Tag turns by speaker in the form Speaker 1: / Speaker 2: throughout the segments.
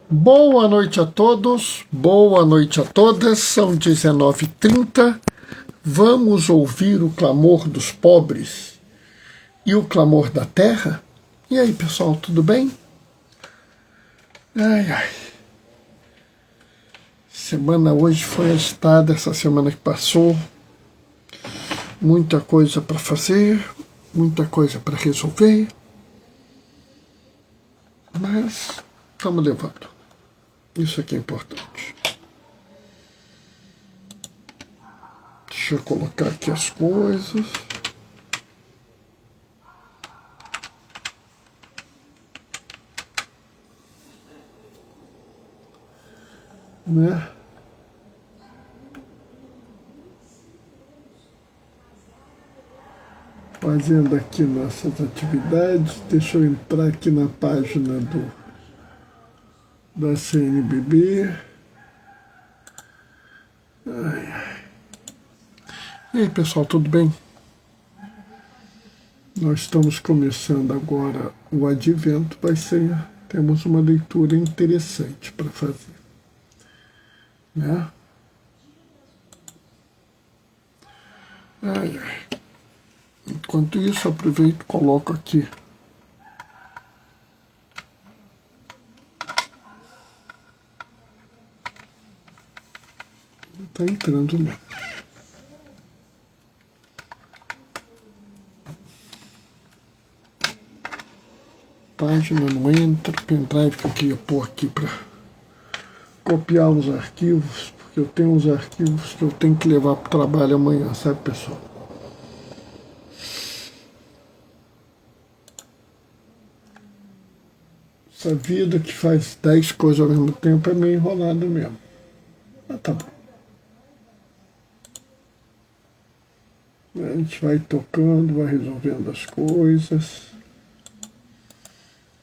Speaker 1: Boa noite a todos, boa noite a todas, são 19h30. Vamos ouvir o clamor dos pobres e o clamor da terra? E aí, pessoal, tudo bem? Ai. Semana hoje foi agitada, essa semana que passou. Muita coisa para fazer, muita coisa para resolver. Mas estamos levando. Isso aqui é importante. Deixa eu colocar aqui as coisas. Né? Fazendo aqui nossas atividades. Deixa eu entrar aqui na página da CNBB. E aí, pessoal, tudo bem? Nós estamos começando agora o Advento. Temos uma leitura interessante para fazer, né? Enquanto isso, aproveito e coloco aqui tá entrando mesmo. Página não entra, pendrive que eu queria pôr aqui para copiar os arquivos, porque eu tenho uns arquivos que eu tenho que levar para o trabalho amanhã, sabe, pessoal? Essa vida que faz 10 coisas ao mesmo tempo é meio enrolada mesmo. Mas tá bom. A gente vai tocando, vai resolvendo as coisas,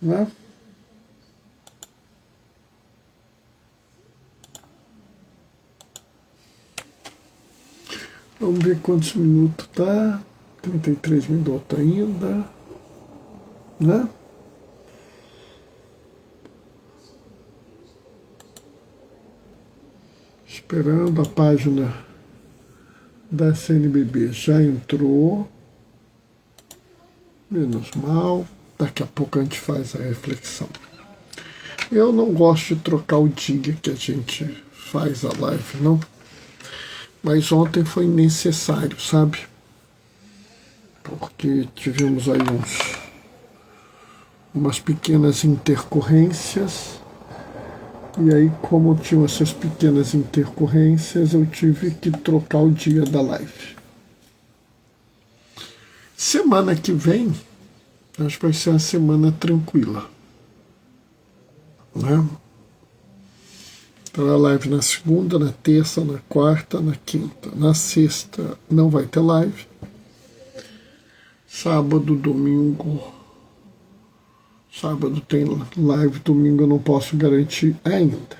Speaker 1: né? Vamos ver quantos minutos tá. 33 minutos ainda, né? Esperando a página da CNBB já entrou. Menos mal. Daqui a pouco a gente faz a reflexão. Eu não gosto de trocar o dia que a gente faz a live, não. Mas ontem foi necessário, sabe? Porque tivemos aí umas pequenas intercorrências. E aí, como tinham essas pequenas intercorrências, eu tive que trocar o dia da live. Semana que vem, acho que vai ser uma semana tranquila, né? Terá live na segunda, na terça, na quarta, na quinta. Na sexta não vai ter live. Sábado, domingo. Sábado tem live, domingo eu não posso garantir ainda.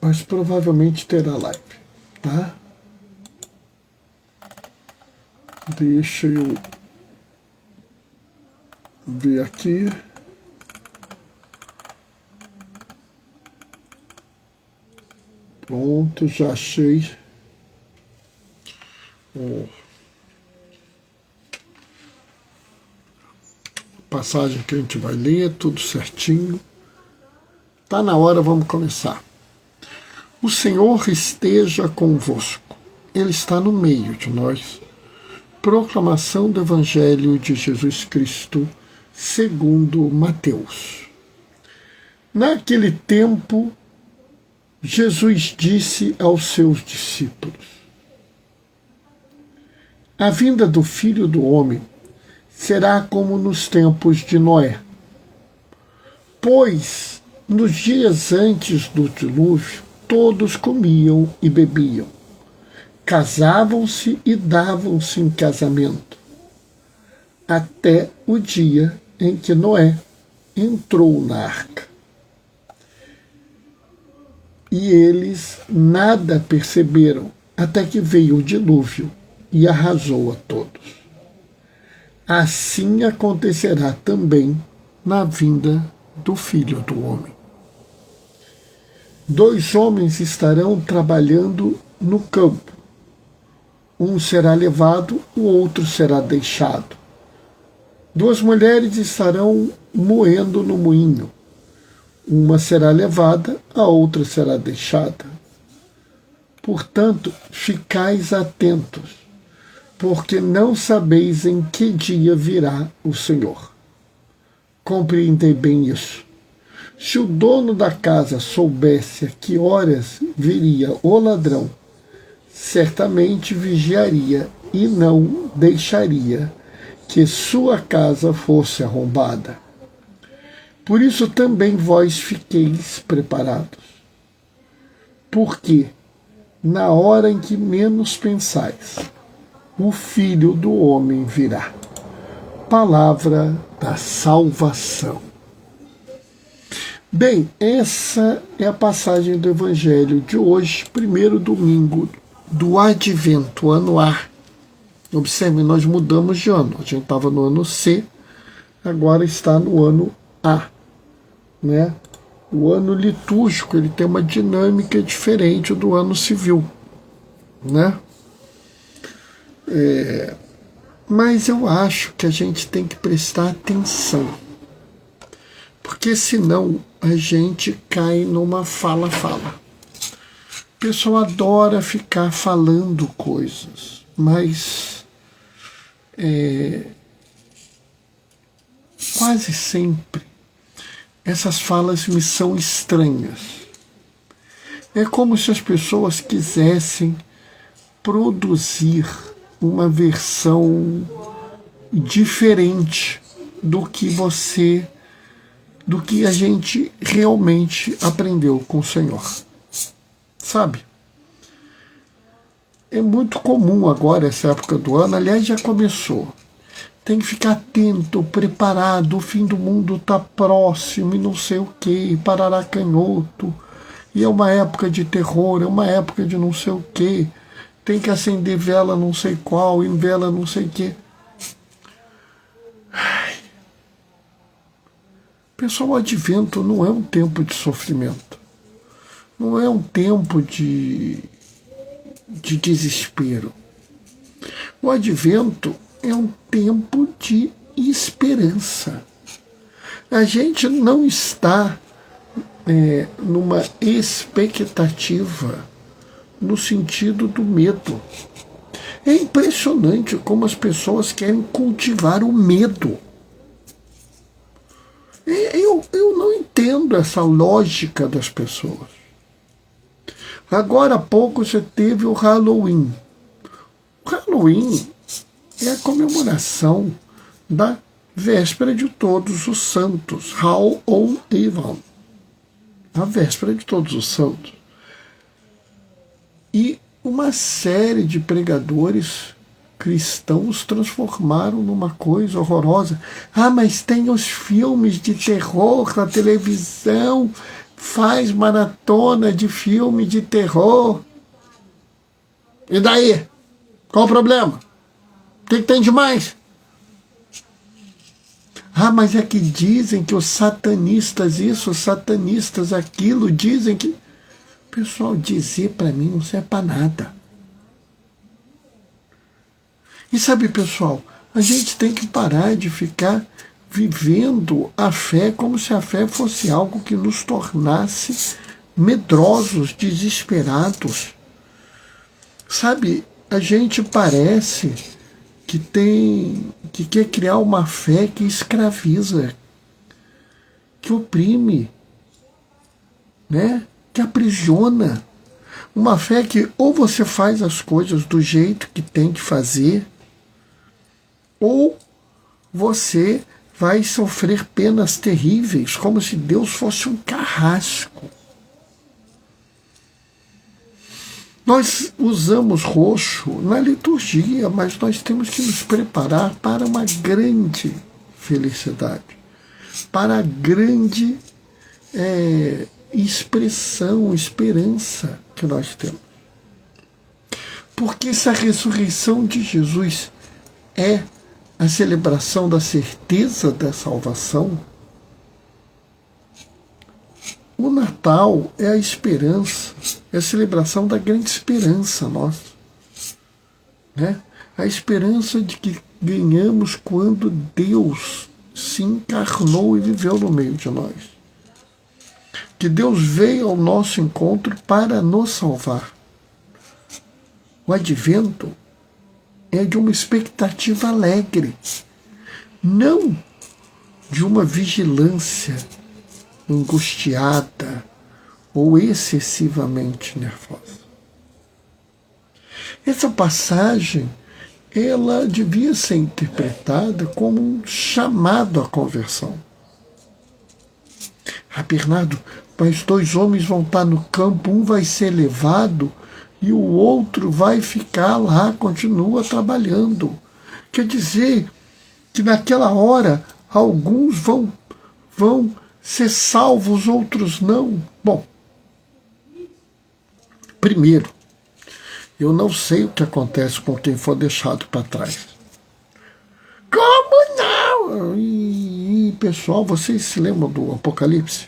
Speaker 1: Mas provavelmente terá live, tá? Deixa eu ver aqui. Pronto, já achei. Passagem que a gente vai ler, tudo certinho. Tá na hora, vamos começar. O Senhor esteja convosco. Ele está no meio de nós. Proclamação do Evangelho de Jesus Cristo, segundo Mateus. Naquele tempo, Jesus disse aos seus discípulos: a vinda do Filho do Homem será como nos tempos de Noé. Pois, nos dias antes do dilúvio, todos comiam e bebiam, casavam-se e davam-se em casamento, até o dia em que Noé entrou na arca. E eles nada perceberam, até que veio o dilúvio e arrasou a todos. Assim acontecerá também na vinda do Filho do Homem. 2 homens estarão trabalhando no campo. Um será levado, o outro será deixado. 2 mulheres estarão moendo no moinho. Uma será levada, a outra será deixada. Portanto, ficais atentos, porque não sabeis em que dia virá o Senhor. Compreendei bem isso. Se o dono da casa soubesse a que horas viria o ladrão, certamente vigiaria e não deixaria que sua casa fosse arrombada. Por isso também vós fiqueis preparados, porque na hora em que menos pensais, o Filho do Homem virá. Palavra da salvação. Bem, essa é a passagem do Evangelho de hoje, primeiro domingo do Advento, ano A. Observe, nós mudamos de ano. A gente estava no ano C, agora está no ano A. Né? O ano litúrgico ele tem uma dinâmica diferente do ano civil. Né? Mas eu acho que a gente tem que prestar atenção, porque senão a gente cai numa fala-fala. O pessoal adora ficar falando coisas, mas quase sempre essas falas me são estranhas. É como se as pessoas quisessem produzir uma versão diferente do que a gente realmente aprendeu com o Senhor. Sabe? É muito comum agora, essa época do ano, aliás, já começou. Tem que ficar atento, preparado, o fim do mundo está próximo e não sei o quê, parará canhoto. E é uma época de terror, é uma época de não sei o quê. Tem que acender vela não sei qual e vela não sei o quê. Pessoal, o Advento não é um tempo de sofrimento. Não é um tempo de desespero. O Advento é um tempo de esperança. A gente não está numa expectativa no sentido do medo. É impressionante como as pessoas querem cultivar o medo. Eu não entendo essa lógica das pessoas. Agora há pouco você teve o Halloween. O Halloween é a comemoração da véspera de Todos os Santos, Halloween, a véspera de Todos os Santos. E uma série de pregadores cristãos transformaram numa coisa horrorosa. Mas tem os filmes de terror na televisão, faz maratona de filme de terror. E daí? Qual o problema? O que tem de mais? Mas é que dizem que os satanistas isso, os satanistas aquilo, dizem que... Pessoal, dizer para mim não serve para nada. E sabe, pessoal, a gente tem que parar de ficar vivendo a fé como se a fé fosse algo que nos tornasse medrosos, desesperados. Sabe, a gente parece que quer criar uma fé que escraviza, que oprime, né? Que aprisiona. Uma fé que ou você faz as coisas do jeito que tem que fazer, ou você vai sofrer penas terríveis, como se Deus fosse um carrasco. Nós usamos roxo na liturgia, mas nós temos que nos preparar para uma grande felicidade, para a grande expressão, esperança que nós temos. Porque se a ressurreição de Jesus é a celebração da certeza da salvação, O Natal é a esperança, é a celebração da grande esperança nossa, né? A esperança de que ganhamos quando Deus se encarnou e viveu no meio de nós. Que Deus veio ao nosso encontro para nos salvar. O advento é de uma expectativa alegre, não de uma vigilância angustiada ou excessivamente nervosa. Essa passagem, ela devia ser interpretada como um chamado à conversão. Bernardo, mas 2 homens vão estar no campo, um vai ser levado e o outro vai ficar lá, continua trabalhando. Quer dizer que naquela hora alguns vão ser salvos, outros não. Bom, primeiro, eu não sei o que acontece com quem for deixado para trás. Como não? E pessoal, vocês se lembram do Apocalipse?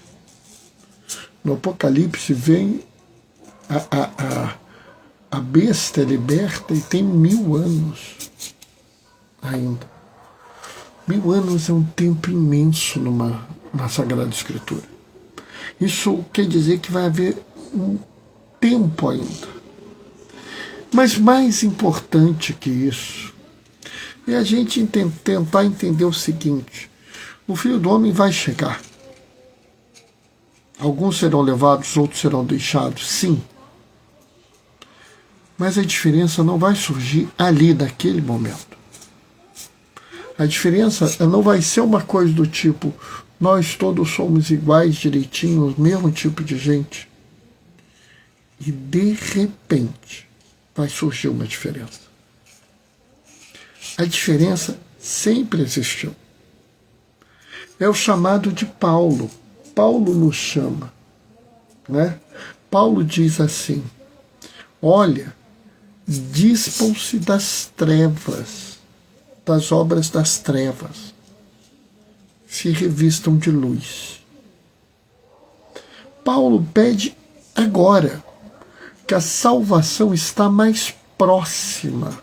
Speaker 1: No Apocalipse vem a besta liberta e tem 1000 anos ainda. 1000 anos é um tempo imenso na Sagrada Escritura. Isso quer dizer que vai haver um tempo ainda. Mas mais importante que isso é a gente tentar entender o seguinte: o Filho do Homem vai chegar. Alguns serão levados, outros serão deixados, sim. Mas a diferença não vai surgir ali, naquele momento. A diferença não vai ser uma coisa do tipo, nós todos somos iguais, direitinho, o mesmo tipo de gente. E de repente vai surgir uma diferença. A diferença sempre existiu. É o chamado de Paulo. Paulo nos chama, né? Paulo diz assim: olha, dispam-se das trevas, das obras das trevas, se revistam de luz. Paulo pede agora que a salvação está mais próxima.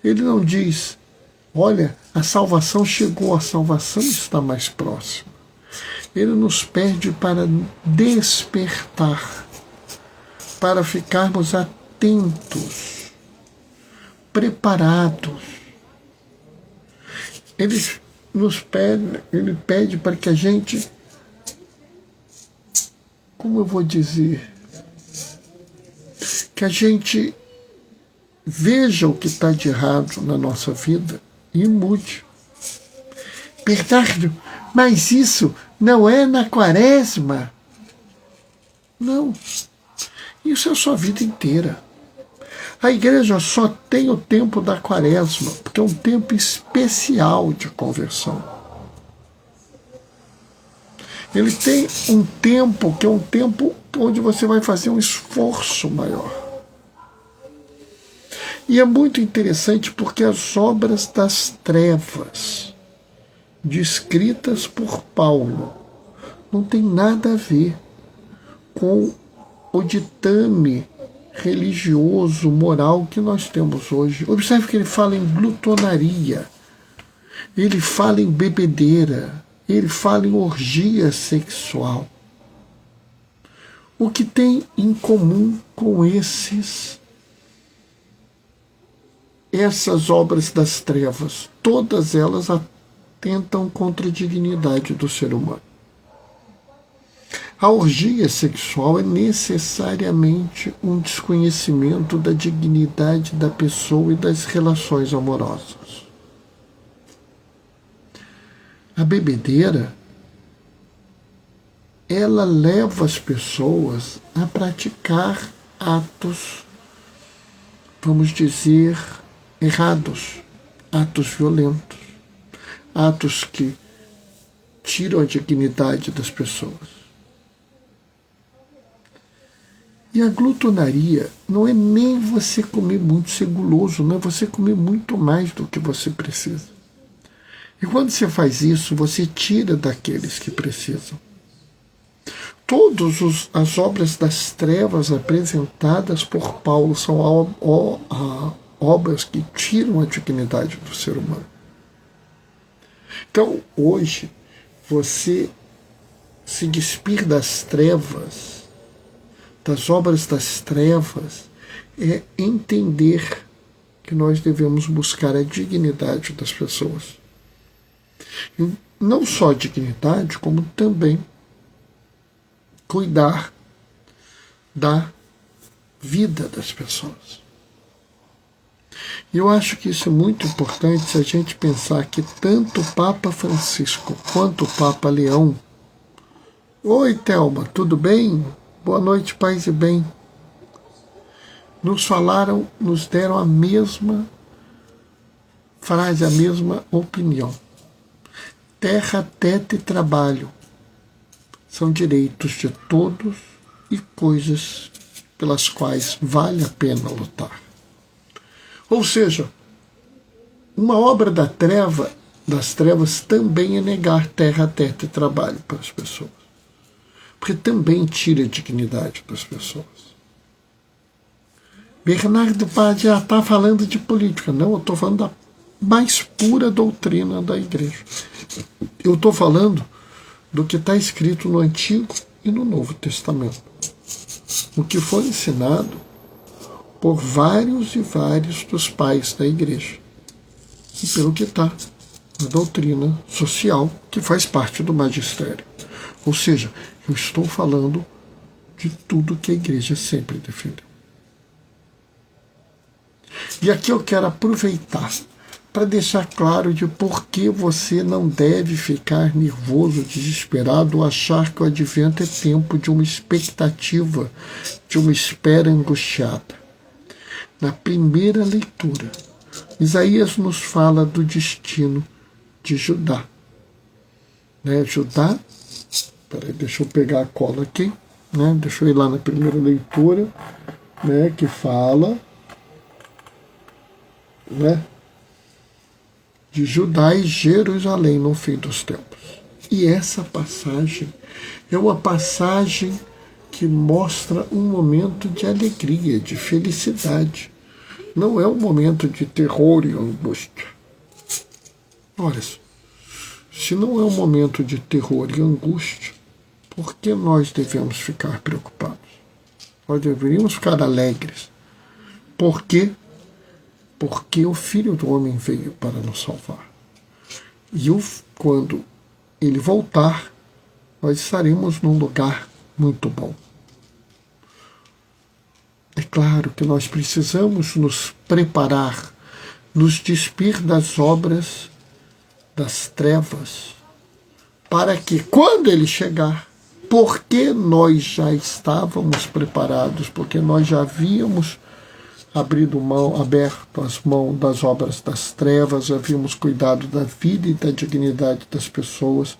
Speaker 1: Ele não diz, olha, a salvação chegou, a salvação está mais próxima. Ele nos pede para despertar, para ficarmos atentos, preparados. Ele pede para que a gente, como eu vou dizer, que a gente veja o que está de errado na nossa vida e mude. Bernardo, mas isso não é na Quaresma? Não. Isso é a sua vida inteira. A igreja só tem o tempo da Quaresma, porque é um tempo especial de conversão. Ele tem um tempo que é um tempo onde você vai fazer um esforço maior. E é muito interessante porque as obras das trevas, descritas por Paulo, não tem nada a ver com o ditame religioso, moral que nós temos hoje. Observe que ele fala em glutonaria, ele fala em bebedeira, ele fala em orgia sexual. O que tem em comum com essas obras das trevas? Todas elas atentam contra a dignidade do ser humano. A orgia sexual é necessariamente um desconhecimento da dignidade da pessoa e das relações amorosas. A bebedeira, ela leva as pessoas a praticar atos, vamos dizer, errados, atos violentos, atos que tiram a dignidade das pessoas. E a glutonaria não é nem você comer muito, ser guloso, não é você comer muito mais do que você precisa. E quando você faz isso, você tira daqueles que precisam. Todas as obras das trevas apresentadas por Paulo são obras que tiram a dignidade do ser humano. Então, hoje, você se despir das trevas, das obras das trevas, é entender que nós devemos buscar a dignidade das pessoas. E não só a dignidade, como também cuidar da vida das pessoas. E eu acho que isso é muito importante se a gente pensar que tanto o Papa Francisco quanto o Papa Leão... Oi, Thelma, tudo bem? Boa noite, paz e bem. Nos deram a mesma frase, a mesma opinião. Terra, teto e trabalho são direitos de todos e coisas pelas quais vale a pena lutar. Ou seja, uma obra das trevas também é negar terra, teto e trabalho para as pessoas. Porque também tira a dignidade das pessoas. Bernardo Paz já está falando de política. Não, eu estou falando da mais pura doutrina da igreja. Eu estou falando do que está escrito no Antigo e no Novo Testamento. O que foi ensinado por vários e vários dos pais da igreja. E pelo que está na doutrina social, que faz parte do magistério. Ou seja, eu estou falando de tudo que a igreja sempre defendeu. E aqui eu quero aproveitar para deixar claro de por que você não deve ficar nervoso, desesperado ou achar que o advento é tempo de uma expectativa, de uma espera angustiada. Na primeira leitura, Isaías nos fala do destino de Judá. Judá, peraí, deixa eu pegar a cola aqui, deixa eu ir lá na primeira leitura, que fala de Judá e Jerusalém no fim dos tempos. E essa passagem é uma passagem que mostra um momento de alegria, de felicidade. Não é um momento de terror e angústia. Olha, se não é um momento de terror e angústia, por que nós devemos ficar preocupados? Nós deveríamos ficar alegres. Por quê? Porque o Filho do Homem veio para nos salvar. E quando ele voltar, nós estaremos num lugar muito bom. É claro que nós precisamos nos preparar, nos despir das obras das trevas, para que, quando ele chegar, porque nós já estávamos preparados, porque nós já havíamos aberto as mãos das obras das trevas, havíamos cuidado da vida e da dignidade das pessoas,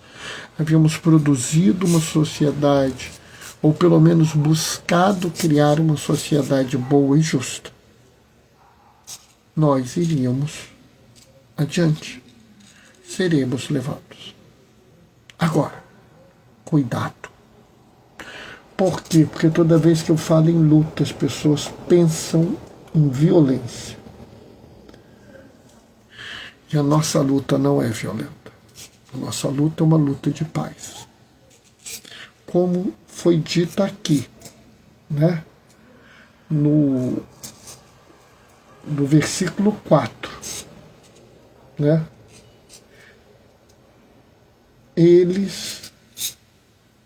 Speaker 1: havíamos produzido uma sociedade, ou pelo menos buscado criar uma sociedade boa e justa, nós iríamos adiante, seremos levados. Agora, cuidado. Por quê? Porque toda vez que eu falo em luta, as pessoas pensam em violência. E a nossa luta não é violenta. A nossa luta é uma luta de paz. Como foi dito aqui, no versículo 4,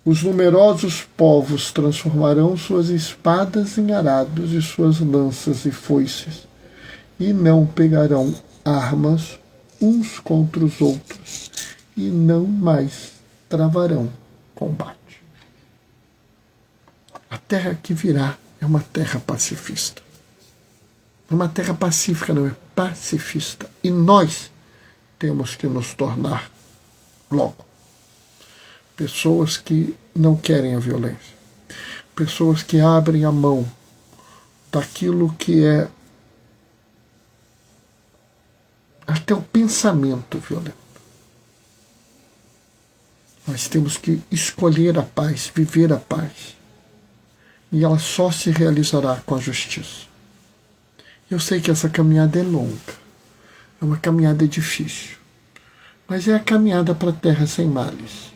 Speaker 1: os numerosos povos transformarão suas espadas em arados e suas lanças e foices, e não pegarão armas uns contra os outros, e não mais travarão combate. A terra que virá é uma terra pacifista. É uma terra pacífica, não é pacifista. E nós temos que nos tornar logo pessoas que não querem a violência, pessoas que abrem a mão daquilo que é até o pensamento violento. Nós temos que escolher a paz, viver a paz. E ela só se realizará com a justiça. Eu sei que essa caminhada é longa, é uma caminhada difícil, mas é a caminhada para a terra sem males.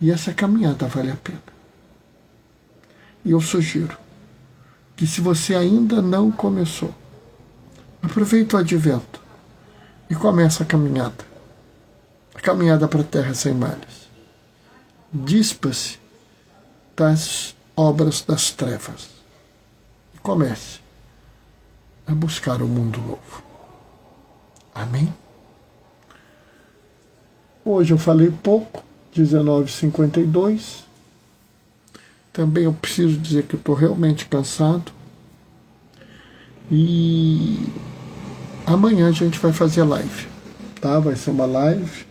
Speaker 1: E essa caminhada vale a pena. E eu sugiro que, se você ainda não começou, aproveite o advento e comece a caminhada para a terra sem males. Dispa-se das obras das trevas e comece a buscar um mundo novo. Amém? Hoje eu falei pouco, 19h52. Também eu preciso dizer que eu estou realmente cansado. E amanhã a gente vai fazer live, tá? Vai ser uma live,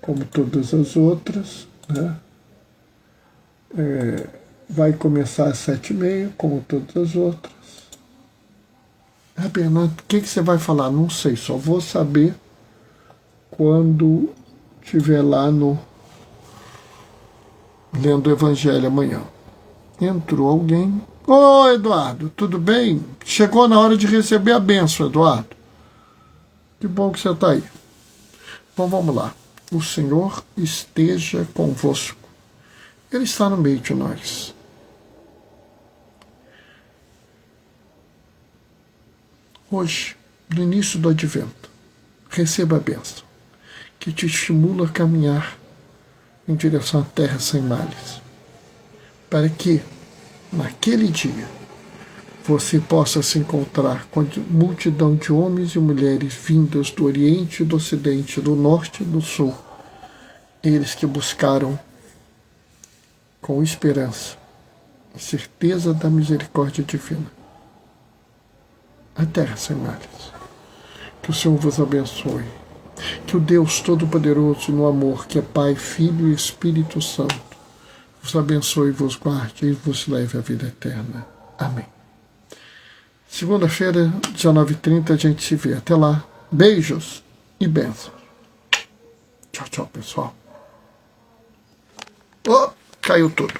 Speaker 1: como todas as outras, né? Vai começar às 7h30, como todas as outras. Bernardo, o que você vai falar? Não sei, só vou saber quando estiver lá lendo o Evangelho amanhã. Entrou alguém. Ô, Eduardo, tudo bem? Chegou na hora de receber a bênção, Eduardo. Que bom que você está aí. Bom, vamos lá. O Senhor esteja convosco. Ele está no meio de nós. Hoje, no início do advento, receba a bênção que te estimula a caminhar em direção à terra sem males, para que, naquele dia, você possa se encontrar com a multidão de homens e mulheres vindas do Oriente, do Ocidente, do Norte e do Sul, eles que buscaram com esperança e certeza da misericórdia divina a terra sem males. Que o Senhor vos abençoe. Que o Deus Todo-Poderoso, no amor, que é Pai, Filho e Espírito Santo, vos abençoe, vos guarde e vos leve à vida eterna. Amém. Segunda-feira, 19h30, a gente se vê. Até lá. Beijos e bênçãos. Tchau, tchau, pessoal. Oh, caiu tudo.